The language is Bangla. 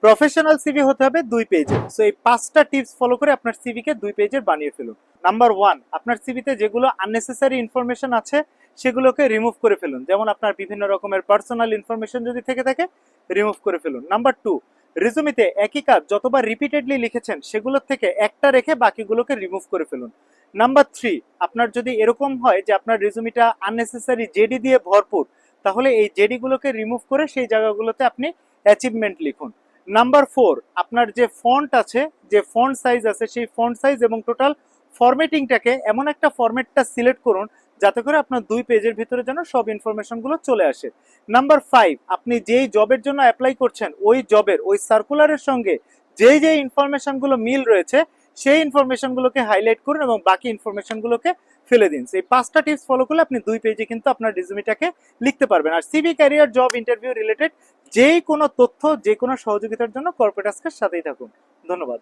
প্রফেশনাল সিভি হতে হবে 2 পেজের। সো এই 5টা টিপস ফলো করে আপনার সিভিকে 2 পেজের বানিয়ে ফেলুন। নাম্বার 1, আপনার সিভিতে যেগুলো আননেসেসারি ইনফরমেশন আছে সেগুলোকে রিমুভ করে ফেলুন। যেমন আপনার বিভিন্ন রকমের পার্সোনাল ইনফরমেশন যদি থেকে থাকে রিমুভ করে ফেলুন। নাম্বার 2, রিজুমিতে একই কাজ যতবার রিপিটেডলি লিখেছেন সেগুলোর থেকে একটা রেখে বাকিগুলোকে রিমুভ করে ফেলুন। নাম্বার 3, আপনার যদি এরকম হয় যে আপনার রিজুমিটা আননেসেসারি জেডি দিয়ে ভরপুর, তাহলে এই জেডি গুলোকে রিমুভ করে সেই জায়গাগুলোতে আপনি অ্যাচিভমেন্ট লিখুন। নাম্বার 4, আপনার যে ফন্ট আছে, যে ফন্ট সাইজ আছে, সেই ফন্ট সাইজ এবং টোটাল ফরম্যাটিংটাকে এমন একটা ফরম্যাটটা সিলেক্ট করুন যাতে করে আপনার 2 পেজের ভিতরে যেন সব ইনফরমেশনগুলো চলে আসে। নাম্বার 5, আপনি যেই জবের জন্য অ্যাপ্লাই করছেন ওই জবের ওই সার্কুলারের সঙ্গে যেই যেই ইনফরমেশনগুলো মিল রয়েছে সেই ইনফরমেশনগুলোকে হাইলাইট করুন এবং বাকি ইনফরমেশনগুলোকে ফেলে দিন। এই 5টা টিপস ফলো করলে আপনি 2 পেজে কিন্তু আপনার রিজুমিটাকে লিখতে পারবেন। আর CV, career, job interview related যেই কোনো তথ্য, যে কোনো সহযোগিতার জন্য কর্পোরেট আজকের সাথেই থাকুন। ধন্যবাদ।